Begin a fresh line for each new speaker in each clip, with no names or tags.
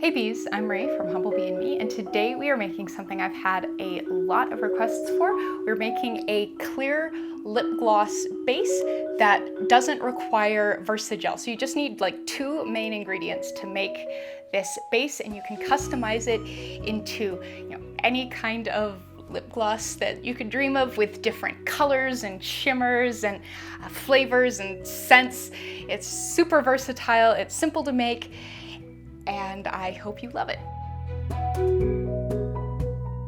Hey bees, I'm Ray from Humblebee Me, and today we are making something I've had a lot of requests for. We're making a clear lip gloss base that doesn't require Versagel. So you just need like two main ingredients to make this base, and you can customize it into any kind of lip gloss that you could dream of, with different colors and shimmers and flavors and scents. It's super versatile, it's simple to make, and I hope you love it.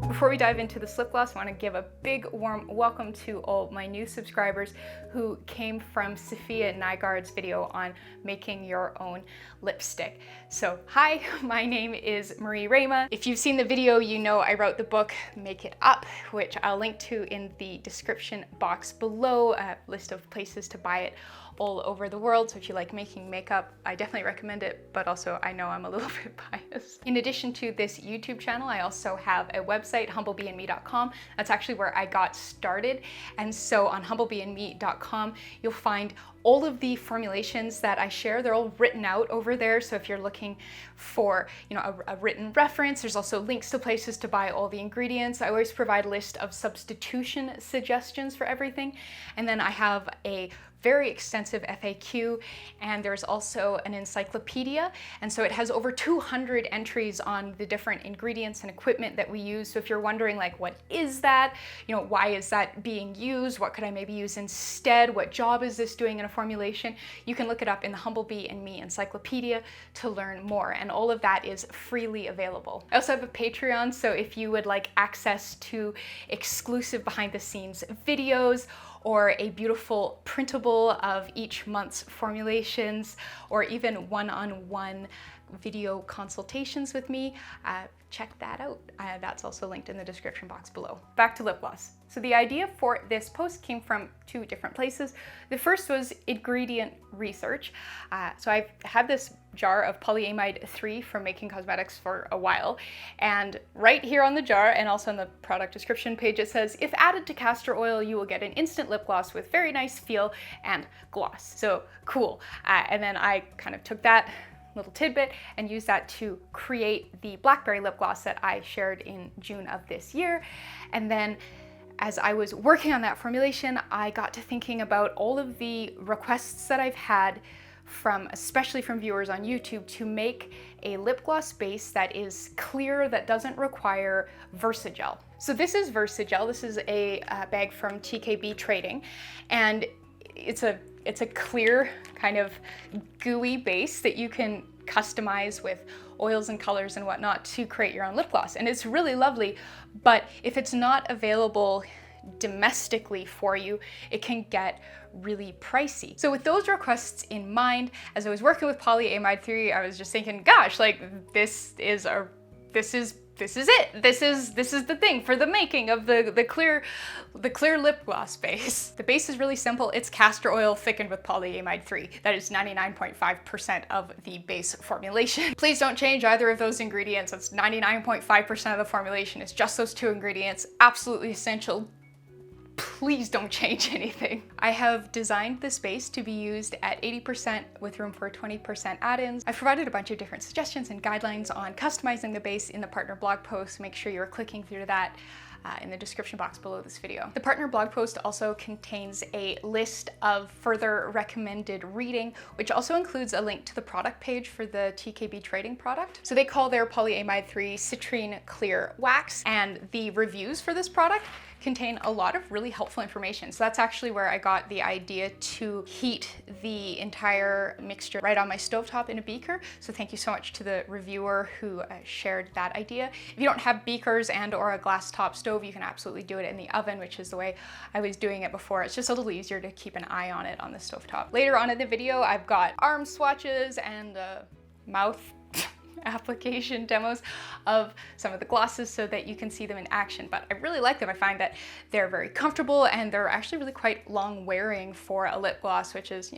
Before we dive into this lip gloss, I want to give a big warm welcome to all my new subscribers who came from Sophia Nygaard's video on making your own lipstick. So hi, my name is Marie Rama. If you've seen the video, you know I wrote the book Make It Up, which I'll link to in the description box below, a list of places to buy it all over the world. So if you like making makeup, I definitely recommend it, but also I know I'm a little bit biased. In addition to this YouTube channel, I also have a website, humblebeeme.com. That's actually where I got started. And so on humblebeeme.com, you'll find all of the formulations that I share. They're all written out over there. So if you're looking for a written reference, there's also links to places to buy all the ingredients. I always provide a list of substitution suggestions for everything. And then I have a very extensive FAQ, and there's also an encyclopedia. And so it has over 200 entries on the different ingredients and equipment that we use. So if you're wondering like, what is that? Why is that being used? What could I maybe use instead? What job is this doing in a formulation? You can look it up in the Humblebee and Me encyclopedia to learn more. And all of that is freely available. I also have a Patreon. So if you would like access to exclusive behind the scenes videos, or a beautiful printable of each month's formulations, or even one-on-one video consultations with me, check that out. That's also linked in the description box below. Back to lip gloss. So the idea for this post came from two different places. The first was ingredient research. So I've had this jar of polyamide 3 from making cosmetics for a while, and right here on the jar and also on the product description page it says, if added to castor oil you will get an instant lip gloss with very nice feel and gloss. So cool. And then I kind of took that little tidbit and used that to create the blackberry lip gloss that I shared in June of this year. And then as I was working on that formulation, I got to thinking about all of the requests that I've had especially from viewers on YouTube, to make a lip gloss base that is clear, that doesn't require Versagel. So this is Versagel. This is a bag from TKB Trading, and it's a clear kind of gooey base that you can customize with oils and colors and whatnot to create your own lip gloss. And it's really lovely, but if it's not available domestically for you, it can get really pricey. So with those requests in mind, as I was working with polyamide 3, I was just thinking, gosh, like this is it. This is the thing for the making of the clear lip gloss base. The base is really simple. It's castor oil thickened with polyamide 3. That is 99.5% of the base formulation. Please don't change either of those ingredients. That's 99.5% of the formulation. It's just those two ingredients. Absolutely essential. Please don't change anything. I have designed this base to be used at 80% with room for 20% add-ins. I've provided a bunch of different suggestions and guidelines on customizing the base in the partner blog post. Make sure you're clicking through that in the description box below this video. The partner blog post also contains a list of further recommended reading, which also includes a link to the product page for the TKB Trading product. So they call their polyamide 3 citrine clear wax, and the reviews for this product contain a lot of really helpful information. So that's actually where I got the idea to heat the entire mixture right on my stovetop in a beaker. So thank you so much to the reviewer who shared that idea. If you don't have beakers and or a glass top stove, you can absolutely do it in the oven, which is the way I was doing it before. It's just a little easier to keep an eye on it on the stovetop. Later on in the video, I've got arm swatches and mouth application demos of some of the glosses so that you can see them in action. But I really like them. I find that they're very comfortable and they're actually really quite long wearing for a lip gloss, which is,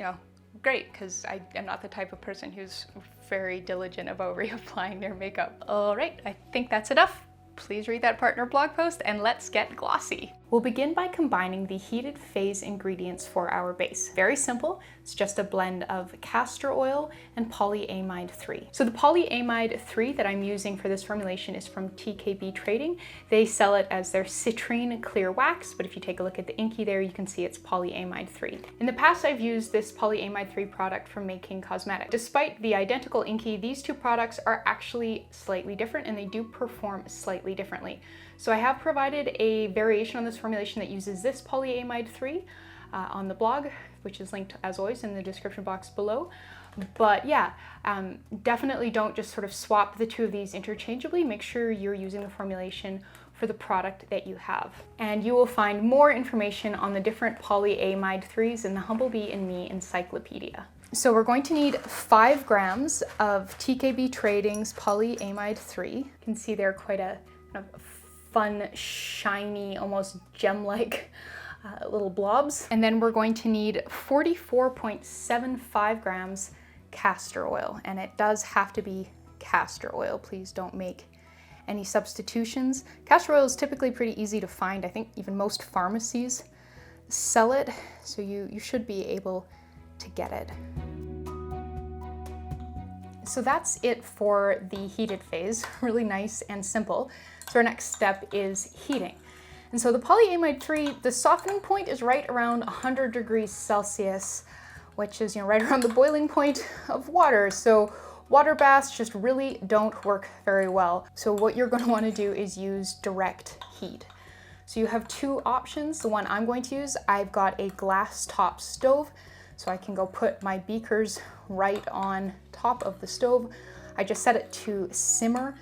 great, because I am not the type of person who's very diligent about reapplying their makeup. All right, I think that's enough. Please read that partner blog post and let's get glossy. We'll begin by combining the heated phase ingredients for our base. Very simple, it's just a blend of castor oil and polyamide 3. So the polyamide 3 that I'm using for this formulation is from TKB Trading. They sell it as their citrine clear wax, but if you take a look at the inky there, you can see it's polyamide 3. In the past, I've used this polyamide 3 product for making cosmetics. Despite the identical inky, these two products are actually slightly different and they do perform slightly differently. So I have provided a variation on this formulation that uses this polyamide 3 on the blog, which is linked as always in the description box below. But yeah, definitely don't just sort of swap the two of these interchangeably. Make sure you're using the formulation for the product that you have. And you will find more information on the different polyamide 3s in the Humblebee Me encyclopedia. So we're going to need 5 grams of TKB Trading's polyamide 3. You can see they're quite a kind of fun, shiny, almost gem-like little blobs. And then we're going to need 44.75 grams castor oil. And it does have to be castor oil. Please don't make any substitutions. Castor oil is typically pretty easy to find. I think even most pharmacies sell it, so you should be able to get it. So that's it for the heated phase, really nice and simple. So our next step is heating. And so the polyamide 3, the softening point is right around 100 degrees Celsius, which is right around the boiling point of water. So water baths just really don't work very well. So what you're going to want to do is use direct heat. So you have 2 options. The one I'm going to use, I've got a glass top stove, so I can go put my beakers right on top of the stove. I just set it to simmer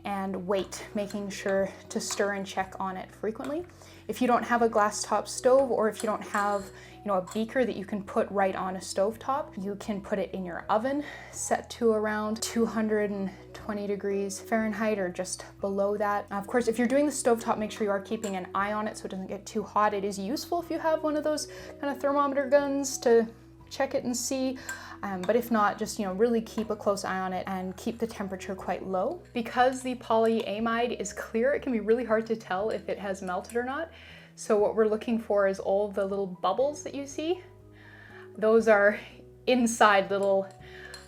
and wait, making sure to stir and check on it frequently. If you don't have a glass top stove, or if you don't have a beaker that you can put right on a stovetop, you can put it in your oven, set to around 220 degrees Fahrenheit or just below that. Of course, if you're doing the stovetop, make sure you are keeping an eye on it so it doesn't get too hot. It is useful if you have one of those kind of thermometer guns to check it and see. But if not, just really keep a close eye on it and keep the temperature quite low. Because the polyamide is clear, it can be really hard to tell if it has melted or not. So what we're looking for is all the little bubbles that you see. Those are inside little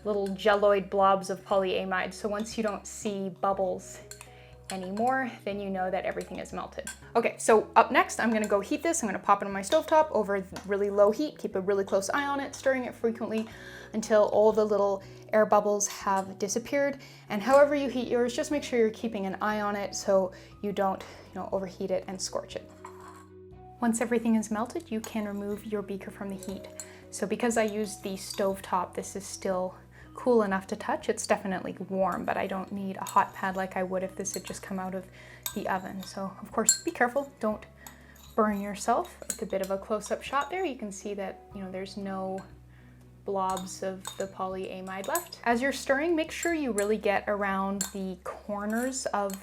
gelloid blobs of polyamide. So once you don't see bubbles anymore, then you know that everything is melted. Okay, so up next, I'm gonna go heat this. I'm gonna pop it on my stovetop over really low heat, keep a really close eye on it, stirring it frequently until all the little air bubbles have disappeared. And however you heat yours, just make sure you're keeping an eye on it so you don't overheat it and scorch it. Once everything is melted, you can remove your beaker from the heat. So because I used the stovetop, this is still cool enough to touch. It's definitely warm, but I don't need a hot pad like I would if this had just come out of the oven. So of course, be careful, don't burn yourself. It's a bit of a close-up shot there. You can see that there's no blobs of the polyamide left. As you're stirring, make sure you really get around the corners of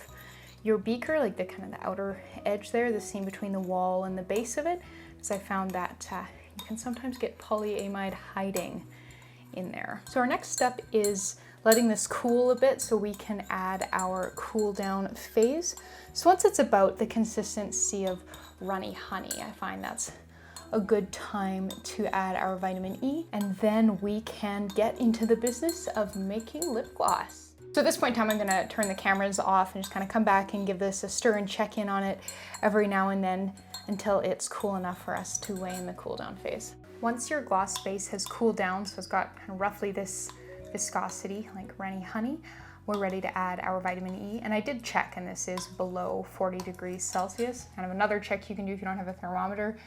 your beaker, like the kind of the outer edge there, the seam between the wall and the base of it, because I found that you can sometimes get polyamide hiding in there. So our next step is letting this cool a bit so we can add our cool down phase. So once it's about the consistency of runny honey, I find that's a good time to add our vitamin E, and then we can get into the business of making lip gloss. So at this point in time, I'm gonna turn the cameras off and just kind of come back and give this a stir and check in on it every now and then until it's cool enough for us to weigh in the cool down phase. Once your gloss base has cooled down, so it's got kind of roughly this viscosity, like runny honey, we're ready to add our vitamin E. And I did check, and this is below 40 degrees Celsius. Kind of another check you can do if you don't have a thermometer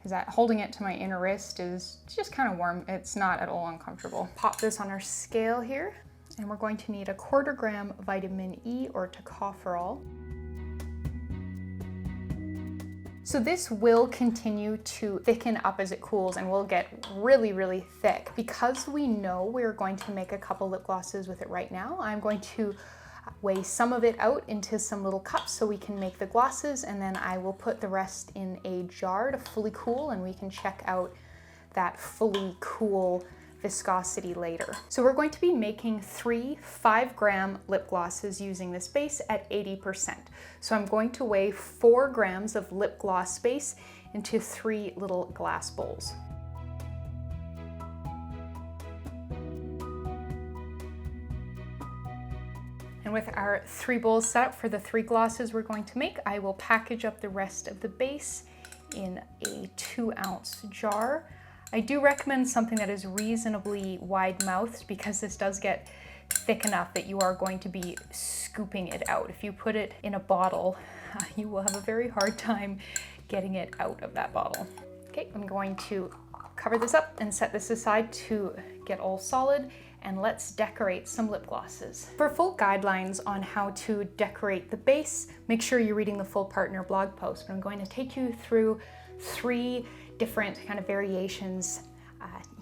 is that holding it to my inner wrist is just kind of warm. It's not at all uncomfortable. Pop this on our scale here, and we're going to need 1/4 gram vitamin E or tocopherol. So this will continue to thicken up as it cools and will get really, really thick. Because we know we're going to make a couple lip glosses with it right now, I'm going to weigh some of it out into some little cups so we can make the glosses, and then I will put the rest in a jar to fully cool, and we can check out that fully cool viscosity later. So we're going to be making 3 5-gram lip glosses using this base at 80%. So I'm going to weigh 4 grams of lip gloss base into 3 little glass bowls. And with our 3 bowls set up for the 3 glosses we're going to make, I will package up the rest of the base in a 2-ounce jar. I do recommend something that is reasonably wide-mouthed because this does get thick enough that you are going to be scooping it out. If you put it in a bottle, you will have a very hard time getting it out of that bottle. Okay, I'm going to cover this up and set this aside to get all solid, and let's decorate some lip glosses. For full guidelines on how to decorate the base, make sure you're reading the full partner blog post, but I'm going to take you through 3 different kind of variations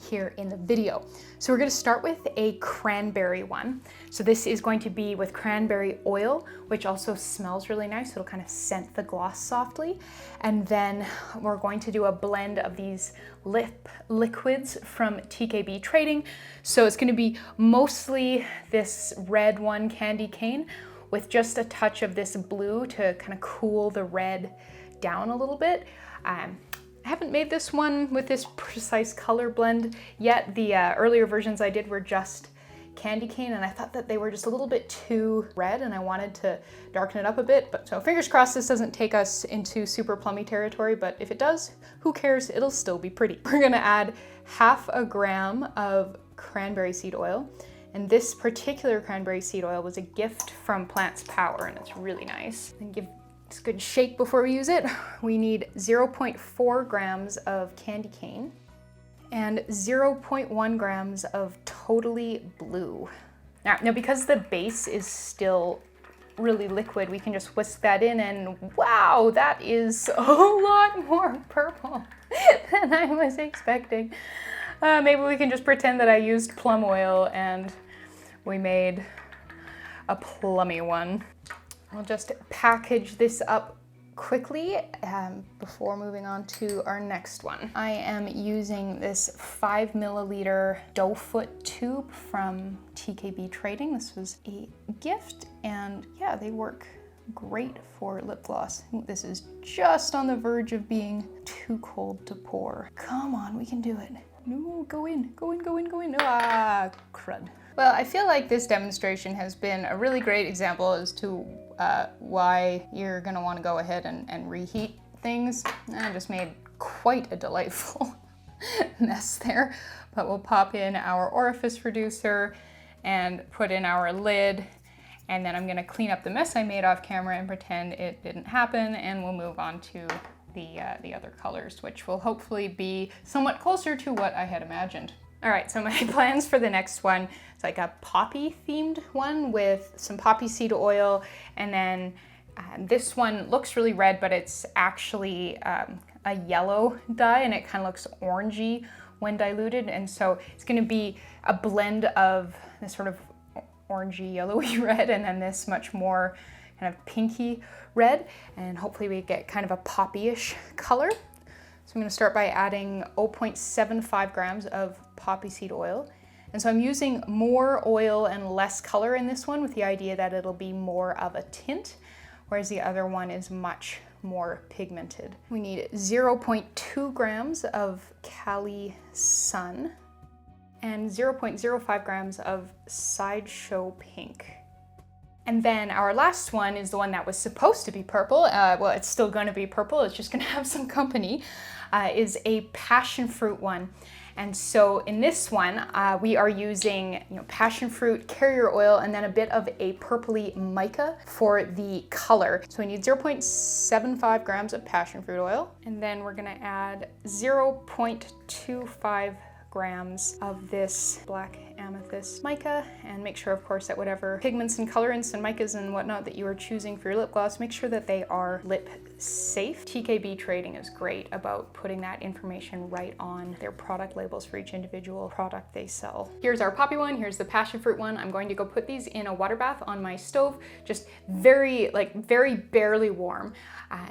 here in the video. So we're going to start with a cranberry one. So this is going to be with cranberry oil, which also smells really nice. It'll kind of scent the gloss softly. And then we're going to do a blend of these lip liquids from TKB Trading. So it's going to be mostly this red one, candy cane, with just a touch of this blue to kind of cool the red down a little bit. I haven't made this one with this precise color blend yet. The earlier versions I did were just candy cane, and I thought that they were just a little bit too red, and I wanted to darken it up a bit. But so fingers crossed this doesn't take us into super plummy territory, but if it does, who cares? It'll still be pretty. We're gonna add 1/2 gram of cranberry seed oil. And this particular cranberry seed oil was a gift from Plants Power, and it's really nice. And give a good shake before we use it. We need 0.4 grams of candy cane and 0.1 grams of Totally Blue. Now because the base is still really liquid, we can just whisk that in, and wow, that is a lot more purple than I was expecting. Maybe we can just pretend that I used plum oil and we made a plummy one. We'll just package this up quickly before moving on to our next one. I am using this 5 milliliter doe foot tube from TKB Trading. This was a gift, and yeah, they work great for lip gloss. This is just on the verge of being too cold to pour. Come on, we can do it. No, go in, go in, go in, go in. Ah, crud. Well, I feel like this demonstration has been a really great example as to why you're gonna wanna go ahead and reheat things. I just made quite a delightful mess there, but we'll pop in our orifice reducer and put in our lid, and then I'm gonna clean up the mess I made off camera and pretend it didn't happen, and we'll move on to the other colors, which will hopefully be somewhat closer to what I had imagined. All right, so my plans for the next one, it's like a poppy themed one with some poppy seed oil, and then this one looks really red, but it's actually a yellow dye, and it kind of looks orangey when diluted, and so it's gonna be a blend of this sort of orangey yellowy red and then this much more kind of pinky red, and hopefully we get kind of a poppy-ish color. So I'm going to start by adding 0.75 grams of poppy seed oil. And so I'm using more oil and less color in this one with the idea that it'll be more of a tint, whereas the other one is much more pigmented. We need 0.2 grams of Cali Sun and 0.05 grams of Sideshow Pink. And then our last one is the one that was supposed to be purple. Well, it's still going to be purple. It's just going to have some company. Is a passion fruit one. And so in this one, we are using passion fruit, carrier oil, and then a bit of a purpley mica for the color. So we need 0.75 grams of passion fruit oil. And then we're going to add 0.25 grams of this black amethyst mica, and make sure, of course, that whatever pigments and colorants and micas and whatnot that you are choosing for your lip gloss, make sure that they are lip safe. TKB Trading is great about putting that information right on their product labels for each individual product they sell. Here's our poppy one, here's the passion fruit one. I'm going to go put these in a water bath on my stove, just very barely warm.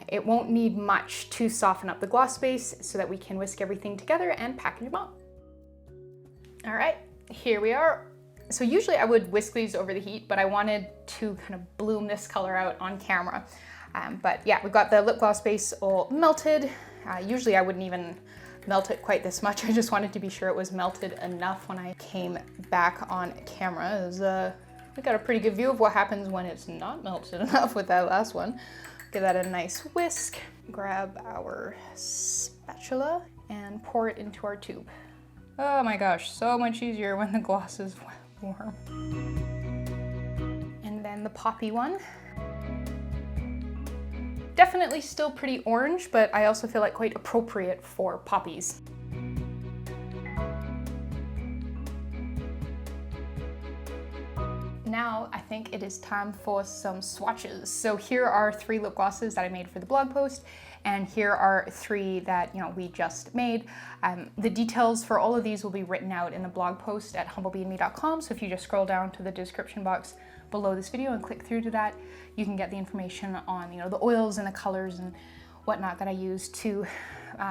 It won't need much to soften up the gloss base so that we can whisk everything together and package them up. All right, here we are. So usually I would whisk these over the heat, but I wanted to kind of bloom this color out on camera. But yeah, we've got the lip gloss base all melted. Usually I wouldn't even melt it quite this much. I just wanted to be sure it was melted enough when I came back on camera. We got a pretty good view of what happens when it's not melted enough with that last one. Give that a nice whisk. Grab our spatula and pour it into our tube. Oh my gosh, so much easier when the gloss is warm. And then the poppy one. Definitely still pretty orange, but I also feel like quite appropriate for poppies. Now I think it is time for some swatches. So here are 3 lip glosses that I made for the blog post, and here are 3 that we just made. The details for all of these will be written out in the blog post at humblebeeme.com. So if you just scroll down to the description box below this video and click through to that, you can get the information on the oils and the colors and whatnot that I use to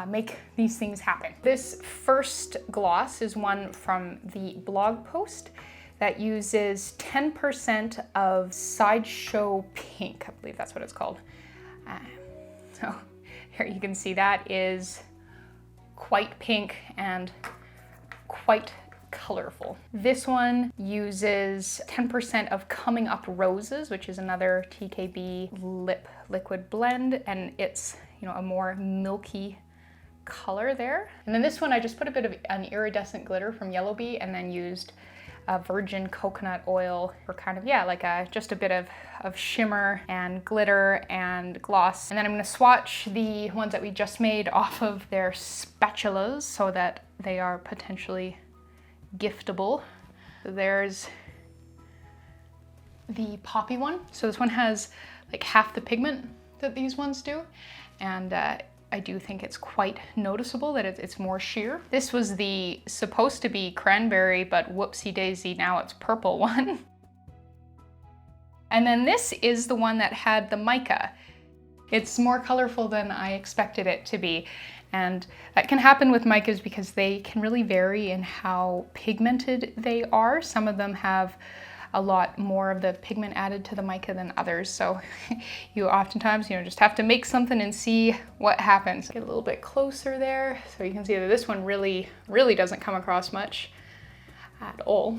make these things happen. This first gloss is one from the blog post that uses 10% of Sideshow Pink. I believe that's what it's called. So here you can see that is quite pink and quite colorful. This one uses 10% of Coming Up Roses, which is another TKB lip liquid blend, and it's a more milky color there. And then this one, I just put a bit of an iridescent glitter from Yellow Bee and then used virgin coconut oil for kind of, just a bit of shimmer and glitter and gloss. And then I'm gonna swatch the ones that we just made off of their spatulas so that they are potentially giftable. So there's the poppy one. So this one has like half the pigment that these ones do. And I do think it's quite noticeable that it's more sheer. This was the supposed to be cranberry, but whoopsie daisy, now it's purple one. And then this is the one that had the mica. It's more colorful than I expected it to be. And that can happen with micas because they can really vary in how pigmented they are. Some of them have a lot more of the pigment added to the mica than others. So you oftentimes, just have to make something and see what happens. Get a little bit closer there. So you can see that this one really doesn't come across much at all.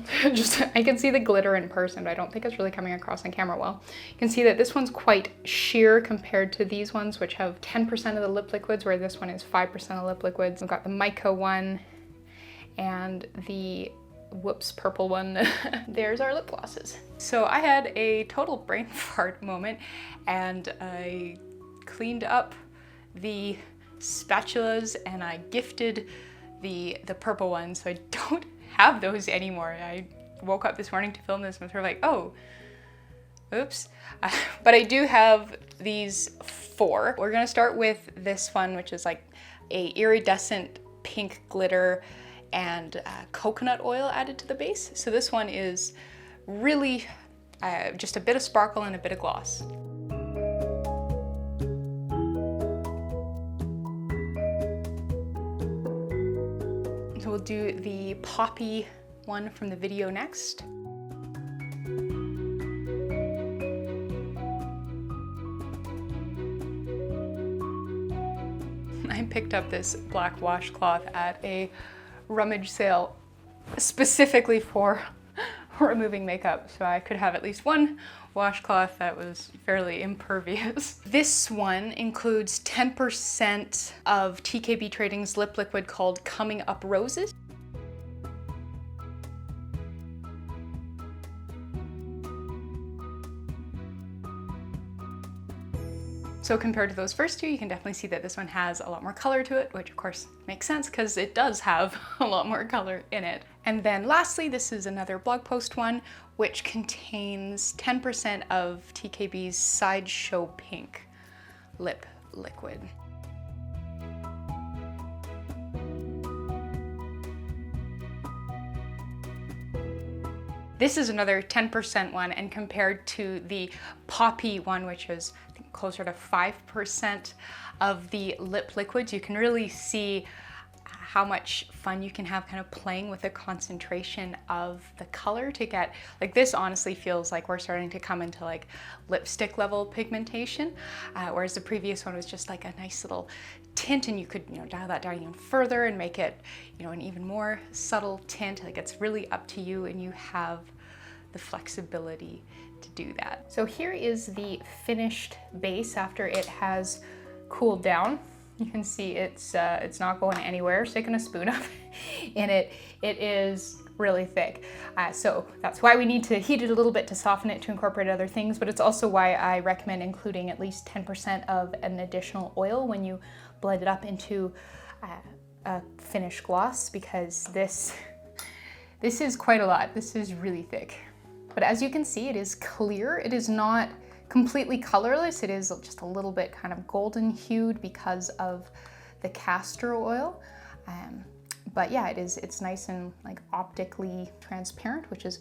I can see the glitter in person, but I don't think it's really coming across on camera well. You can see that this one's quite sheer compared to these ones, which have 10% of the lip liquids, where this one is 5% of lip liquids. We've got the mica one and the purple one. There's our lip glosses. So I had a total brain fart moment and I cleaned up the spatulas and I gifted the purple one, so I don't have those anymore. I woke up this morning to film this and was sort of like, oh, oops. But I do have these 4. We're gonna start with this one, which is like a iridescent pink glitter and coconut oil added to the base. So this one is really just a bit of sparkle and a bit of gloss. So we'll do the poppy one from the video next. I picked up this black washcloth at a rummage sale specifically for removing makeup, so I could have at least one washcloth that was fairly impervious. This one includes 10% of TKB Trading's lip liquid called Coming Up Roses. So compared to those first 2, you can definitely see that this one has a lot more color to it, which of course makes sense because it does have a lot more color in it. And then lastly, this is another blog post one, which contains 10% of TKB's Sideshow Pink lip liquid. This is another 10% one, and compared to the poppy one, which is I think closer to 5% of the lip liquids, you can really see how much fun you can have kind of playing with the concentration of the color to get, like this honestly feels like we're starting to come into like lipstick level pigmentation, whereas the previous one was just like a nice little tint, and you could, you know, dial that down even further and make it, you know, an even more subtle tint. Like it's really up to you, and you have the flexibility to do that. So here is the finished base after it has cooled down. You can see it's not going anywhere. Sticking a spoon up in it. It is really thick. So that's why we need to heat it a little bit to soften it, to incorporate other things, but it's also why I recommend including at least 10% of an additional oil when you blend it up into a finished gloss, because this is quite a lot. This is really thick. But as you can see, it is clear. It is not completely colorless. It is just a little bit kind of golden hued because of the castor oil. But yeah, it's nice and like optically transparent, which is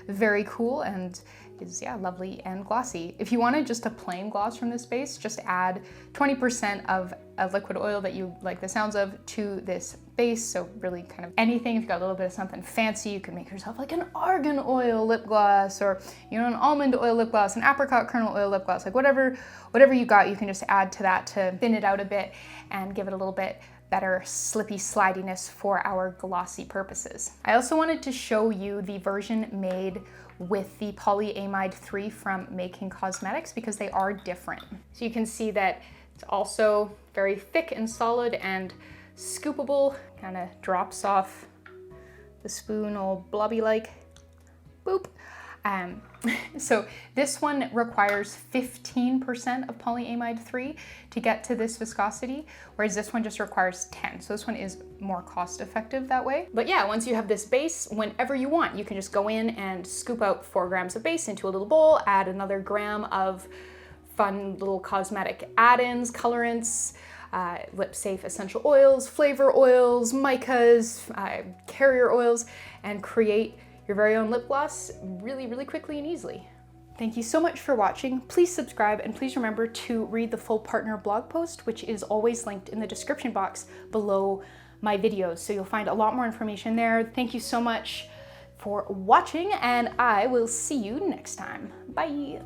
very cool, and is, yeah, lovely and glossy. If you wanted just a plain gloss from this base, just add 20% of a liquid oil that you like the sounds of to this base. So really kind of anything, if you've got a little bit of something fancy, you can make yourself like an argan oil lip gloss, or, you know, an almond oil lip gloss, an apricot kernel oil lip gloss, like whatever you got, you can just add to that to thin it out a bit and give it a little bit better slippy slidiness for our glossy purposes. I also wanted to show you the version made with the polyamide 3 from Making Cosmetics, because they are different. So you can see that it's also very thick and solid and scoopable, kind of drops off the spoon all blobby like, boop. So this one requires 15% of polyamide 3 to get to this viscosity, whereas this one just requires 10. So this one is more cost effective that way. But yeah, once you have this base, whenever you want, you can just go in and scoop out 4 grams of base into a little bowl, add another gram of fun little cosmetic add-ins, colorants, lip safe essential oils, flavor oils, micas, carrier oils, and create your very own lip gloss really, really quickly and easily. Thank you so much for watching. Please subscribe, and please remember to read the full partner blog post, which is always linked in the description box below my videos. So you'll find a lot more information there. Thank you so much for watching, and I will see you next time. Bye.